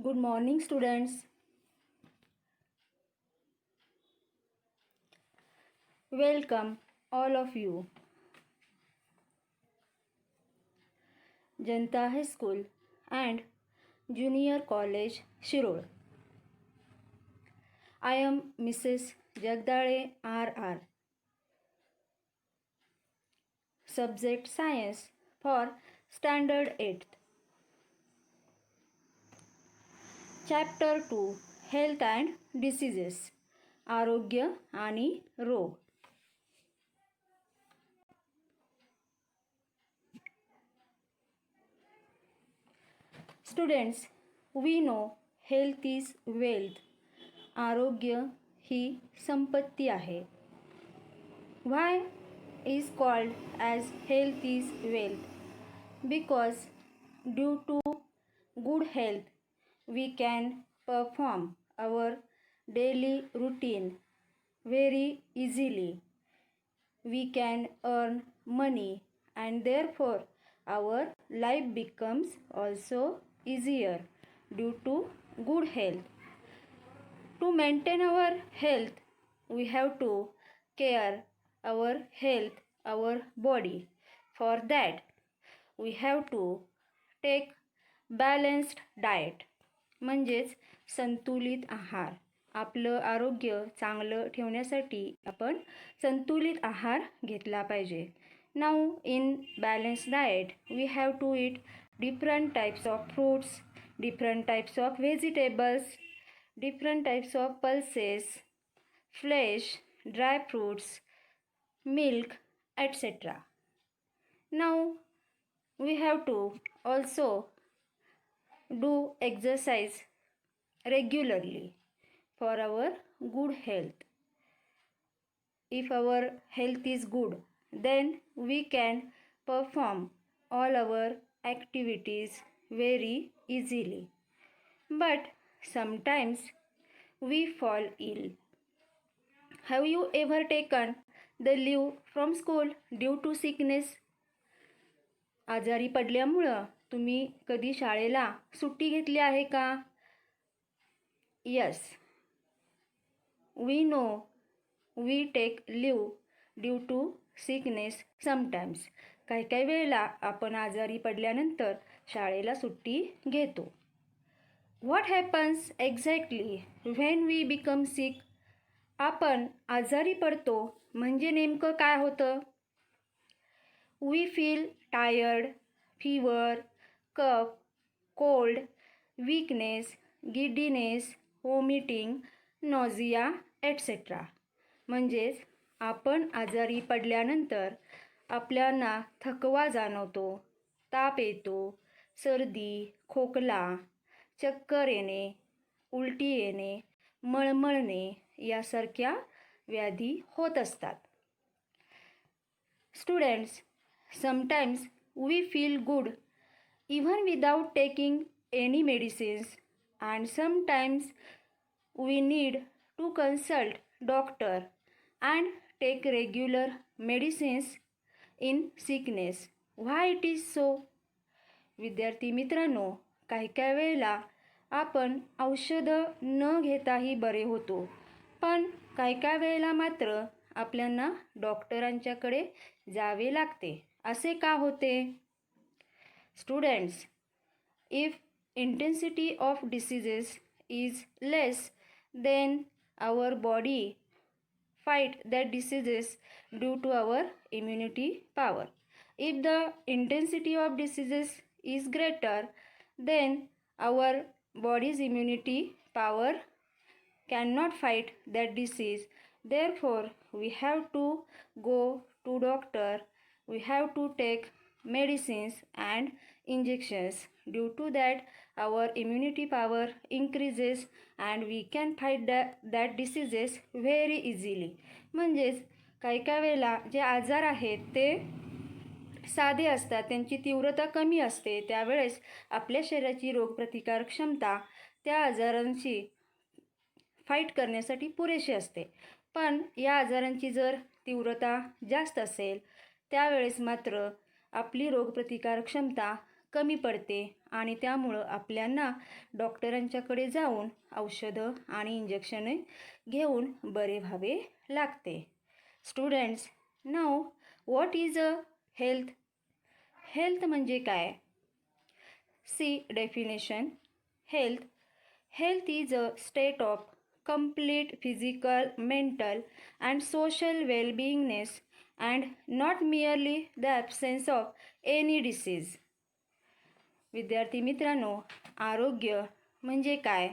Good morning, students. Welcome, all of you. Janta High School and Junior College, Shirur. I am Mrs. Jagdale R.R. Subject Science for Standard 8th. Chapter 2 Health and Diseases. आरोग्य आणि रोग. Students, we know health is wealth. आरोग्य ही संपत्ती आहे. Why is called as health is wealth? Because due to good health we can perform our daily routine very easily. We can earn money and therefore our life becomes also easier due to good health. To maintain our health, we have to care our health, our body. For that, we have to take balanced diet. म्हणजेच संतुलित आहार. आपलं आरोग्य चांगलं ठेवण्यासाठी आपण संतुलित आहार घेतला पाहिजे. Now in balanced diet, we have to eat different types of fruits, different types of vegetables, different types of pulses, flesh, dry fruits, milk, etc. Now we have to also do exercise regularly for our good health. If our health is good, then we can perform all our activities very easily. But sometimes we fall ill. Have you ever taken the leave from school due to sickness? आजारी पडल्यामुळं तुम्ही कधी शाळेला सुट्टी घेतली आहे का? Yes. We know we take leave due to sickness sometimes. काही वेळेला आपण आजारी पडल्यानंतर शाळेला सुट्टी घेतो. What happens exactly when we become sick? आपण आजारी पडतो म्हणजे नेमकं काय होतं? We feel tired, fever, cough, cold, weakness, giddiness, vomiting, nausea, etc. म्हणजेच आपण आजारी पडल्यानंतर आपल्याला थकवा जाणवतो, ताप येतो, सर्दी, खोकला, चक्कर येणे, उलटी येणे, मळमळणे यासारख्या व्याधी होत असतात. Students, sometimes we feel good even without taking any medicines, and sometimes we need to consult doctor and take regular medicines in sickness. Why it is so? विद्यार्थी मित्रांनो, काही वेळेला आपण औषधं न घेताही बरे होतो, पण काही वेळेला मात्र आपल्याला डॉक्टरांच्याकडे जावे लागते. असे का होते? Students, if intensity of diseases is less than our body fight that diseases due to our immunity power. If the intensity of diseases is greater, then our body's immunity power cannot fight that disease. Therefore, we have to go to doctor. We have to take medicines and injections. Due to that, our immunity power increases and we can fight that diseases very easily. म्हणजेच काही वेळेला जे आजार आहेत ते साधे असतात, त्यांची तीव्रता कमी असते, त्यावेळेस आपल्या शरीराची रोगप्रतिकारक क्षमता त्या आजारांशी फाईट करण्यासाठी पुरेशी असते. पण या आजारांची जर तीव्रता जास्त असेल त्यावेळेस मात्र आपली रोगप्रतिकारक क्षमता कमी पडते आणि त्यामुळं आपल्याला डॉक्टरांच्याकडे जाऊन औषधं आणि इंजेक्शने घेऊन बरे व्हावे लागते. Students, now what is a health? Health म्हणजे काय? See definition. Health is a state of complete physical, mental, and social well-beingness, and not merely the absence of any disease. विद्यार्थी मित्रांनो, आरोग्य म्हणजे काय?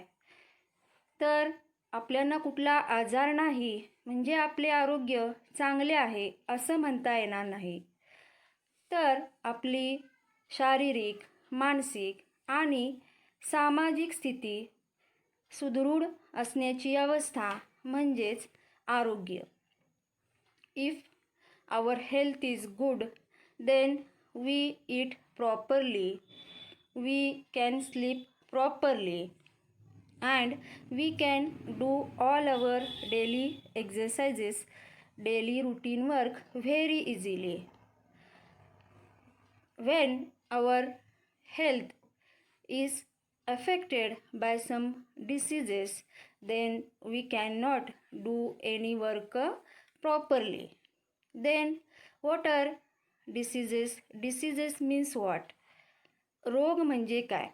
तर आपल्याला कुठला आजार नाही म्हणजे आपले आरोग्य चांगले आहे असं म्हणता येणार नाही. तर आपली शारीरिक, मानसिक आणि सामाजिक स्थिती सुदृढ असण्याची अवस्था म्हणजेच आरोग्य. If our health is good, then we eat properly, we can sleep properly, and we can do all our daily exercises, daily routine work very easily. When our health is affected by some diseases, then we cannot do any work properly. Then what are diseases? Diseases means what? रोग म्हणजे काय?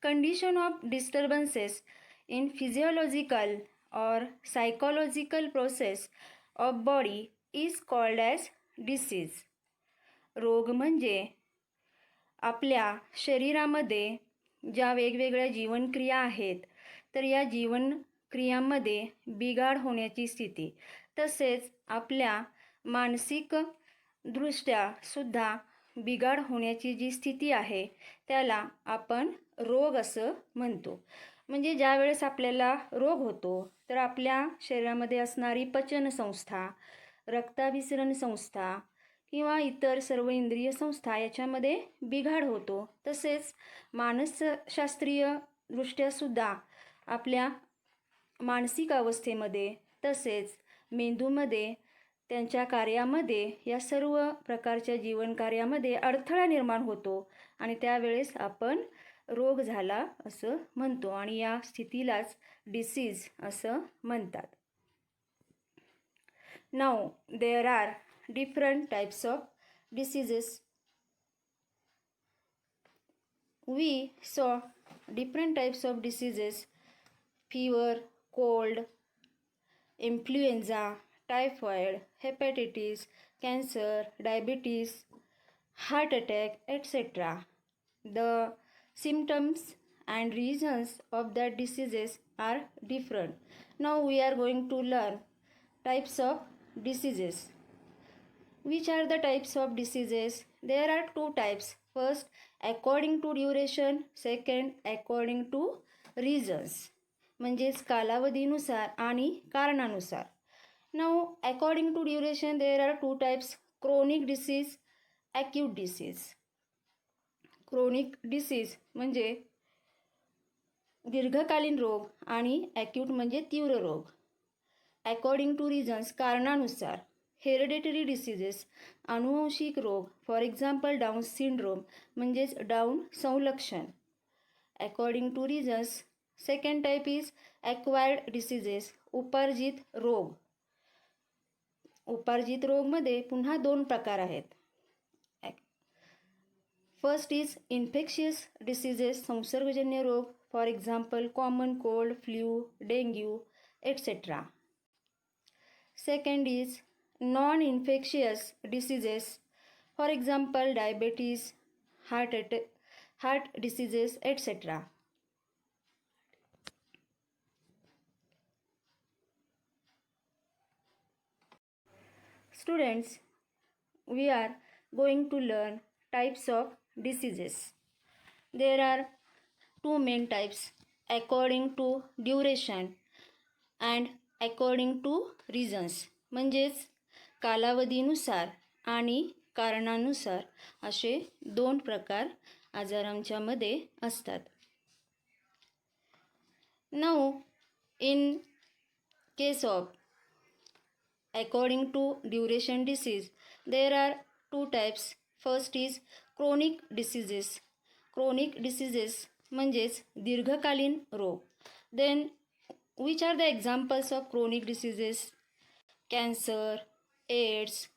Condition of disturbances in physiological or psychological process of body is called as disease. रोग म्हणजे आपल्या शरीरामध्ये ज्या वेगवेगळ्या जीवनक्रिया आहेत तर या जीवनक्रियांमध्ये बिघाड होण्याची स्थिती, तसेच आपल्या मानसिक दृष्ट्या सुद्धा बिघाड होण्याची जी स्थिती आहे त्याला आपण रोग असं म्हणतो. म्हणजे ज्या वेळेस आपल्याला रोग होतो तर आपल्या शरीरामध्ये असणारी पचनसंस्था, रक्ताभिसरण संस्था किंवा इतर सर्व इंद्रिय संस्था याच्यामध्ये बिघाड होतो. तसेच मानसशास्त्रीय दृष्ट्यासुद्धा आपल्या मानसिक अवस्थेमध्ये तसेच मेंदूमध्ये त्यांच्या कार्यामध्ये या सर्व प्रकारच्या जीवनकार्यामध्ये अडथळा निर्माण होतो आणि त्यावेळेस आपण रोग झाला असं म्हणतो आणि या स्थितीलाच डिसीज असं म्हणतात. Now there are different types of diseases. We saw different types of diseases: fever, cold, influenza, typhoid, hepatitis, cancer, diabetes, heart attack, etc. The symptoms and reasons of that diseases are different. Now we are going to learn types of diseases. Which are the types of diseases? There are two types. First, according to duration. Second, according to reasons. म्हणजेच कालावधीनुसार आणि कारणानुसार. Now, according to duration, there are two types: chronic disease, acute disease. Chronic disease म्हणजे दीर्घकालीन रोग आणि acute म्हणजे तीव्र रोग. According to reasons, कारणानुसार. हेरिडिटरी डिसीजेस, अनुवंशिक रोग, फॉर एक्झाम्पल डाऊन सिंड्रोम म्हणजेच डाऊन संलक्षण. According to reasons. Second type is acquired diseases, उपार्जित रोग. उपार्जित रोगमध्ये पुन्हा दोन प्रकार आहेत. फर्स्ट इज इन्फेक्शियस डिसीजेस, संसर्गजन्य रोग, for example common cold, flu, dengue etcetera. Second is non-infectious diseases, for example diabetes, heart diseases, etc. Students, we are going to learn types of diseases. There are two main types: according to duration and according to reasons. म्हणजेच कालावधीनुसार आणि कारणानुसार असे दोन प्रकार आजारांच्यामध्ये असतात. Now in case of according to duration disease, there are two types. First is chronic diseases. Chronic diseases म्हणजेच दीर्घकालीन रोग. Then which are the examples of chronic diseases? Cancer, AIDS,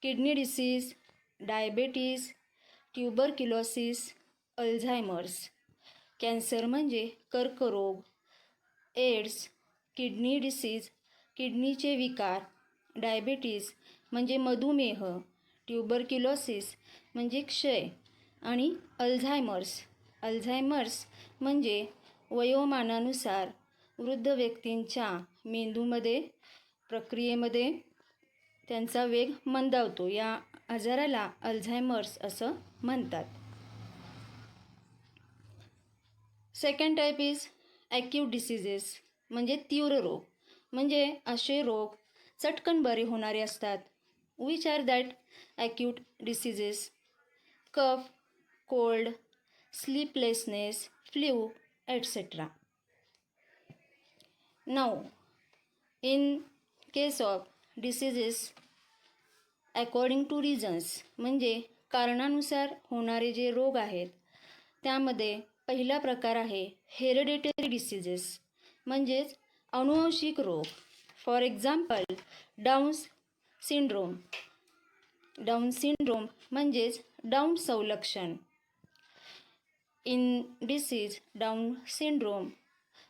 kidney disease, diabetes, tuberculosis, Alzheimer's. Cancer म्हणजे कर्करोग, AIDS, kidney disease किडनीचे विकार, diabetes म्हणजे मधुमेह, tuberculosis म्हणजे क्षय आणि अल्झायमर्स म्हणजे वयोमानानुसार वृद्ध व्यक्तींच्या मेंदूमध्ये प्रक्रियेमध्ये त्यांचा वेग मंदावतो. या आजाराला अल्झायमर्स असं म्हणतात. Second type is acute diseases म्हणजे तीव्र रोग. म्हणजे असे रोग चटकन बरे होणारे असतात. Which are that acute diseases? Cough, cold, sleeplessness, flu, etcetera. Now in case of diseases according to reasons म्हणजे कारणानुसार होणारे जे रोग आहेत त्यामध्ये पहिला प्रकार आहे हेरिडिटरी डिसीजेस म्हणजेच अनुवंशिक रोग. For example Down's syndrome. Down syndrome म्हणजेच डाऊन संलक्षण. In disease Down syndrome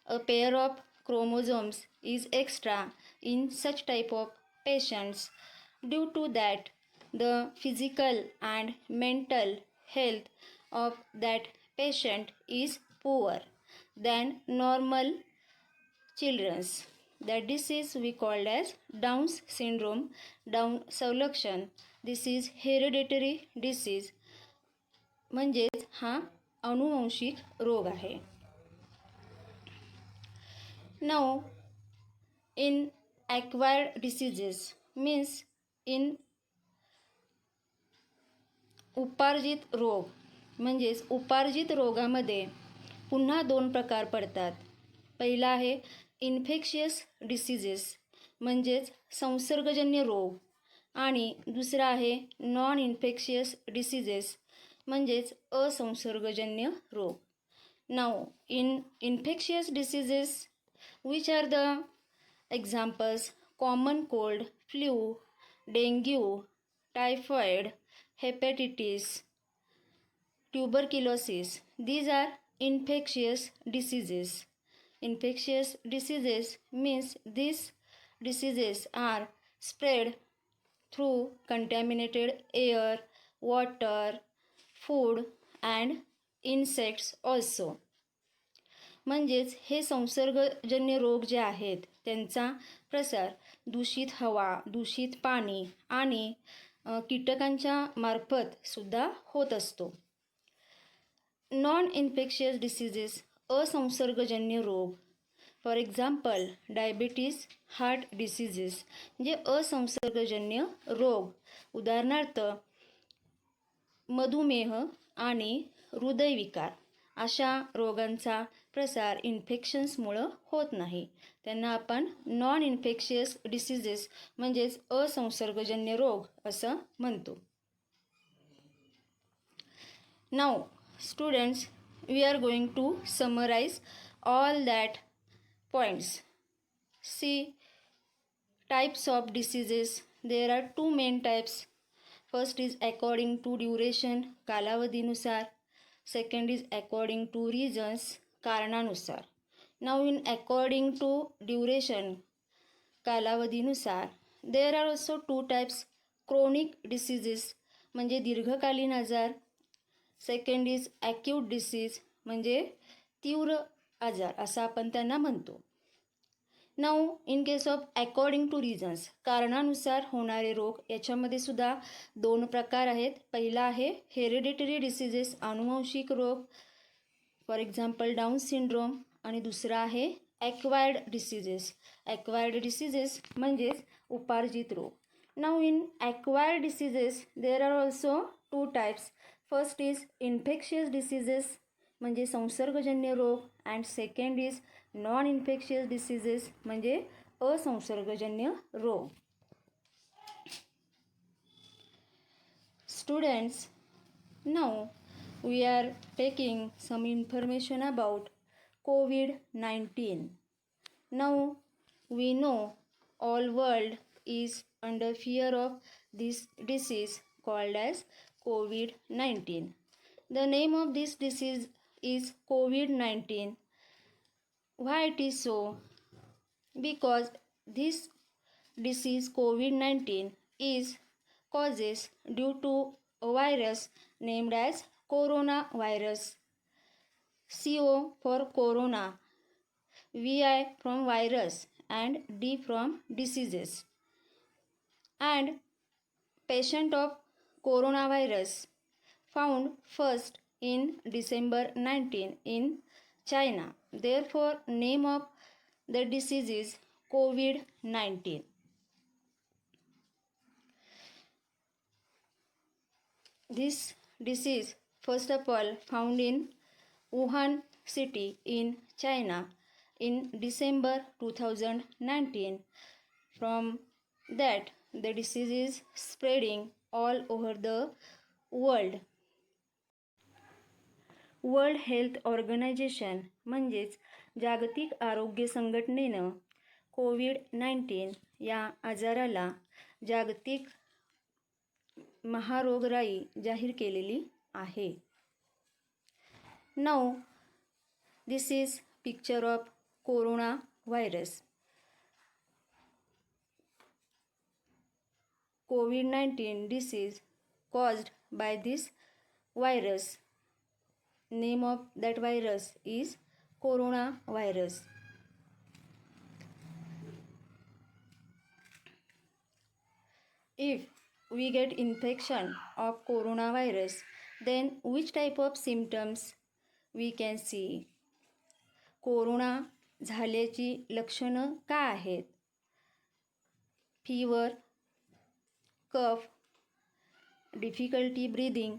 a pair of chromosomes is extra in such type of patients. Due to that, the physical and mental health of that patient is poor than normal children's. That disease we called as Down's syndrome, Down संलक्षण. This is hereditary disease म्हणजेच हा अनुवंशिक रोग आहे. Now in acquired diseases means in उपार्जित रोग म्हणजेच उपार्जित रोगामध्ये पुन्हा दोन प्रकार पडतात. पहिला आहे इन्फेक्शियस डिसीजेस म्हणजेच संसर्गजन्य रोग आणि दुसरा आहे नॉन इन्फेक्शियस डिसीजेस म्हणजेच असंसर्गजन्य रोग. Now in infectious diseases which are the examples? Common cold, flu, dengue, typhoid, hepatitis, tuberculosis. These are infectious diseases. Infectious diseases means these diseases are spread through contaminated air, water, food and insects also. म्हणजेच हे संसर्गजन्य रोग जे आहेत त्यांचा प्रसार दूषित हवा, दूषित पाणी आणि कीटकांच्या मार्फत सुद्धा होत असतो. नॉन इन्फेक्शियस डिसीजेस असंसर्गजन्य रोग. For example diabetes, heart diseases म्हणजे असंसर्गजन्य रोग. उदाहरणार्थ मधुमेह आणि हृदयविकार अशा रोगांचा प्रसार इन्फेक्शन्समुळं होत नाही. त्यांना आपण नॉन इन्फेक्शियस डिसीजेस म्हणजेच असंसर्गजन्य रोग असं म्हणतो. Now students we are going to summarise all that points. See types of diseases. There are two main types. First is according to duration कालावधीनुसार. Second is according to reasons कारणानुसार. Now in according to duration कालावधीनुसार there are also two types. Chronic diseases म्हणजे दीर्घकालीन आजार. Second is acute disease म्हणजे तीव्र आजार असं आपण त्यांना म्हणतो. Now in case of according to reasons कारणानुसार होणारे रोग याच्यामध्ये सुद्धा दोन प्रकार आहेत. पहिला आहे हेरिडिटरी डिसीजेस अनुवंशिक रोग. For example Down syndrome. आणि दुसरा आहे ॲक्वायर्ड डिसीजेस. ॲक्वायर्ड डिसीजेस म्हणजेच उपार्जित रोग. Now in acquired diseases there are also two types. First is infectious diseases म्हणजे संसर्गजन्य रोग and second is non infectious diseases म्हणजे असंसर्गजन्य रोग. Students now we are taking some information about COVID-19. Now we know all world is under fear of this disease called as COVID-19. The name of this disease is COVID-19. Why it is so? Because this disease COVID-19 is causes due to a virus named as coronavirus. CO for corona, VI from virus and D from diseases. And patient of coronavirus found first in December 19 in China. Therefore, name of the disease is COVID-19. This disease first of all found in Wuhan city in China in December 2019. From that, the disease is spreading all over the world. World Health Organization म्हणजेच जागतिक आरोग्य संघटनेनं कोविड-19 या आजाराला जागतिक महारोगराई जाहीर केलेली आहे. Now this is picture of corona virus. COVID-19 disease caused by this virus. Name of that virus is coronavirus. If we get infection of coronavirus, then which type of symptoms we can see? Corona झाल्याची लक्षणं काय आहेत? Fever, cough, difficulty breathing,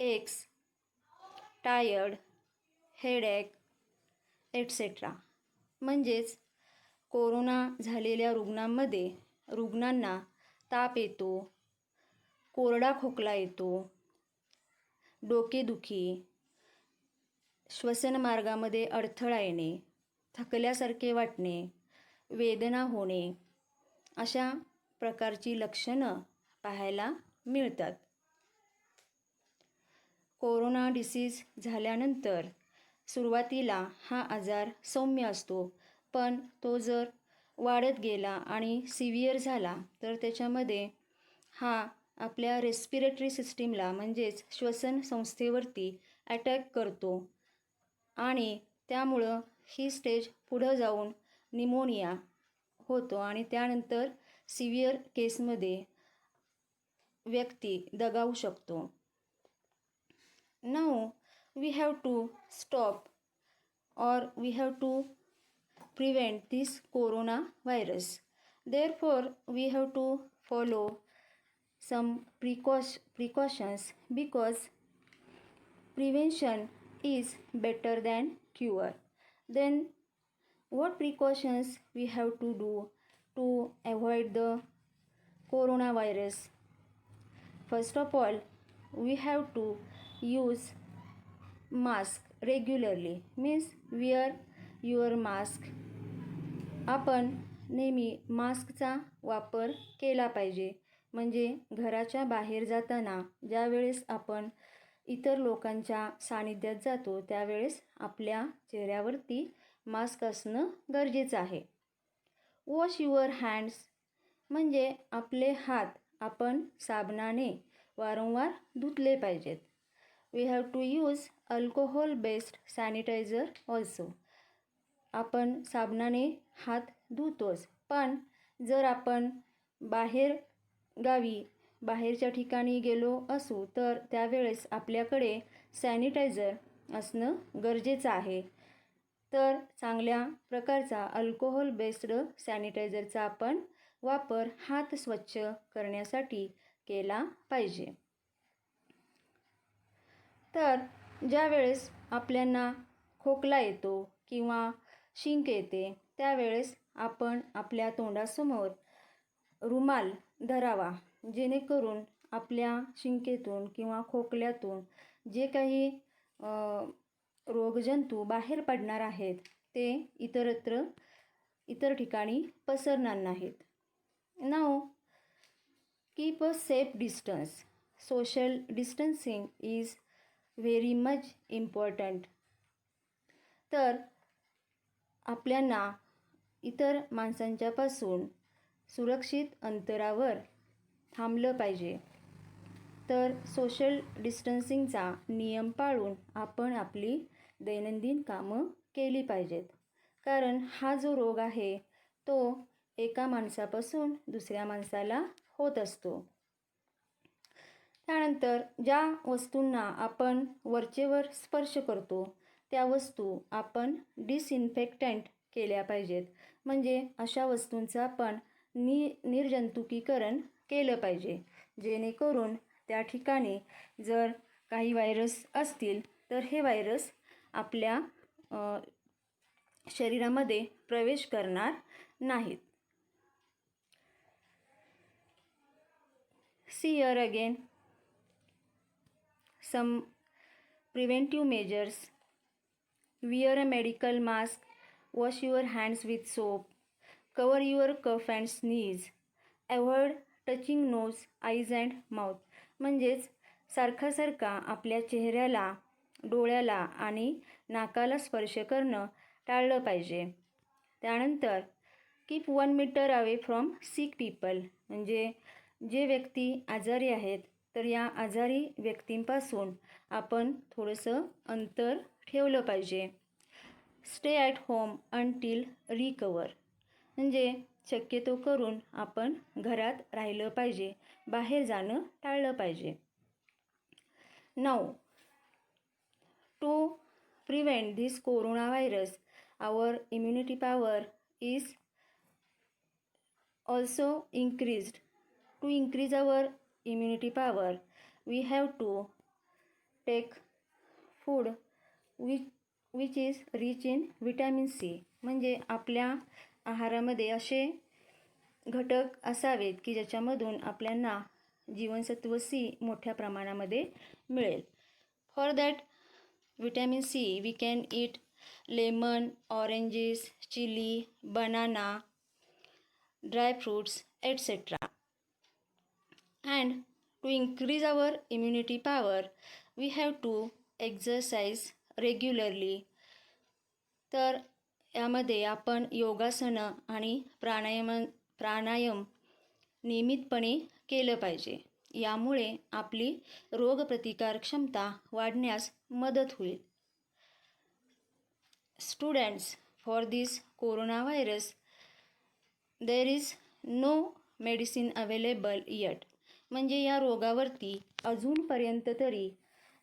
aches, tired, headache etcetera. म्हणजेच corona झालेल्या रुग्णांना ताप येतो, कोरडा खोकला येतो, डोकेदुखी, श्वसनमार्गामध्ये अडथळा येणे, थकल्यासारखे वाटणे, वेदना होणे अशा प्रकारची लक्षणं पाहायला मिळतात. कोरोना डिसीज झाल्यानंतर सुरुवातीला हा आजार सौम्य असतो, पण तो जर वाढत गेला आणि सिव्हिअर झाला तर त्याच्यामध्ये हा आपल्या रेस्पिरेटरी सिस्टीमला म्हणजेच श्वसन संस्थेवरती अटॅक करतो आणि त्यामुळं ही स्टेज पुढं जाऊन निमोनिया होतो आणि त्यानंतर सिव्हिअर केसमध्ये व्यक्ती दगावू शकतो. Now we have to stop or we have to prevent this coronavirus. Therefore, we have to follow some precautions because prevention is better than cure. Then what precautions we have to do to avoid the coronavirus? First of all, we have to use mask regularly, means wear your mask. आपण नेहमी मास्कचा वापर केला पाहिजे. म्हणजे घराच्या बाहेर जाताना ज्यावेळेस आपण इतर लोकांच्या सानिध्यात जातो त्यावेळेस आपल्या चेहऱ्यावरती मास्क असणं गरजेचं आहे. वॉश युअर हँड्स म्हणजे आपले हात आपण साबणाने वारंवार धुतले पाहिजेत. We have to use alcohol based sanitizer also. आपण साबणाने हात धुतोच, पण जर आपण बाहेरच्या ठिकाणी गेलो असू तर त्यावेळेस आपल्याकडे सॅनिटायझर असणं गरजेचं आहे. तर चांगल्या प्रकारचा अल्कोहोल बेस्ड सॅनिटायझरचा आपण वापर हात स्वच्छ करण्यासाठी केला पाहिजे. तर ज्यावेळेस आपल्याला खोकला येतो किंवा शिंक येते त्यावेळेस आपण आपल्या तोंडासमोर रुमाल धरावा, जेणेकरून आपल्या शिंकेतून किंवा खोकल्यातून जे काही रोगजंतू बाहेर पडणार आहेत ते इतर ठिकाणी पसरणार नाहीत. Now keep a safe distance. Social distancing is very much important. तर आपल्याला इतर माणसांच्यापासून सुरक्षित अंतरावर थांबलं पाहिजे. तर सोशल डिस्टन्सिंगचा नियम पाळून आपण आपली दैनंदिन कामं केली पाहिजेत. कारण हा जो रोग आहे तो एका माणसापासून दुसऱ्या माणसाला होत असतो. त्यानंतर ज्या वस्तूंना आपण वरचेवर स्पर्श करतो त्या वस्तू आपण डिसइन्फेक्टंट केल्या पाहिजेत. म्हणजे अशा वस्तूंचं आपण निर्जंतुकीकरण केलं पाहिजे, जेणेकरून त्या ठिकाणी जर काही व्हायरस असतील तर हे व्हायरस आपल्या शरीरामध्ये प्रवेश करणार नाहीत. See here again some preventive measures. Wear a medical mask, wash your hands with soap, cover your cough and sneeze, avoid touching nose, eyes and mouth. म्हणजेच सारखा आपल्या चेहऱ्याला, डोळ्याला आणि नाकाला स्पर्श करणं टाळलं पाहिजे. त्यानंतर keep 1 metre away from sick people. म्हणजे जे व्यक्ती आजारी आहेत तर या आजारी व्यक्तींपासून आपण थोडंसं अंतर ठेवलं पाहिजे. Stay at home until recover. म्हणजे शक्यतो करून आपण घरात राहिलं पाहिजे, बाहेर जाणं टाळलं पाहिजे. Now to prevent this corona virus our immunity power is also increased. To increase our immunity power, we have to take food which is rich in vitamin C. म्हणजे आपल्या आहारामध्ये असे घटक असावेत की ज्याच्यामधून आपल्याला जीवनसत्व C मोठ्या प्रमाणामध्ये मिळेल. For that vitamin C we can eat lemon, oranges, chili, banana, dry fruits, etc. And to increase our immunity power, we have to exercise regularly. तर यामध्ये आपण योगासनं आणि प्राणायाम नियमितपणे केलं पाहिजे. यामुळे आपली रोगप्रतिकार क्षमता वाढण्यास मदत होईल. Students, for this corona virus there is no medicine available yet. म्हणजे या रोगावरती अजूनपर्यंत तरी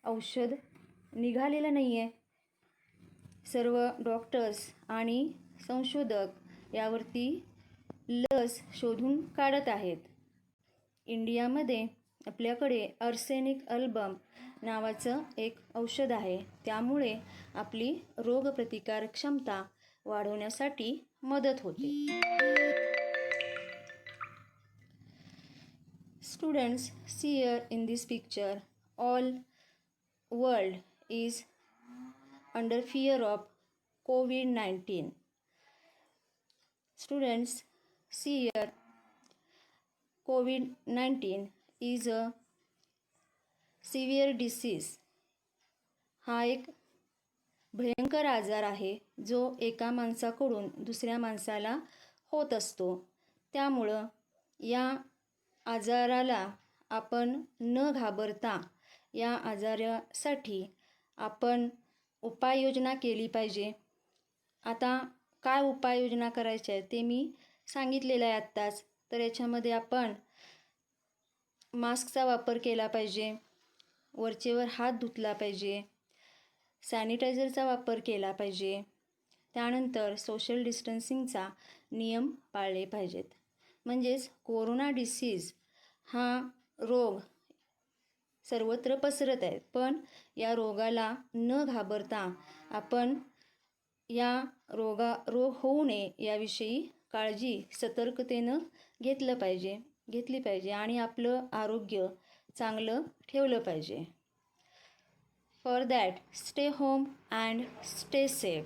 औषध निघालेलं नाही आहे. सर्व डॉक्टर्स आणि संशोधक यावरती लस शोधून काढत आहेत. इंडियामध्ये आपल्याकडे आर्सेनिक अल्बम नावाचं एक औषध आहे. त्यामुळे आपली रोगप्रतिकार क्षमता वाढवण्यासाठी मदत होते. Students, see here in this picture, all world is under fear of COVID-19. Students, see here, COVID-19 is a severe disease. हा एक भयंकर आजार आहे जो एका माणसाकडून दुसऱ्या माणसाला होत असतो. त्यामुळं या आजाराला आपण न घाबरता या आजारासाठी आपण उपाययोजना केली पाहिजे. आता काय उपाययोजना करायच्या आहेत ते मी सांगितलेलं आहे आत्ताच. तर याच्यामध्ये आपण मास्कचा वापर केला पाहिजे, वरचेवर हात धुतला पाहिजे, सॅनिटायझरचा वापर केला पाहिजे. त्यानंतर सोशल डिस्टन्सिंगचा नियम पाळले पाहिजेत. म्हणजेच कोरोना डिसीज हा रोग सर्वत्र पसरत आहे, पण या रोगाला न घाबरता आपण या रोग होऊ नये याविषयी काळजी सतर्कतेनं घेतली पाहिजे आणि आपलं आरोग्य चांगलं ठेवलं पाहिजे. For that, stay home and stay safe.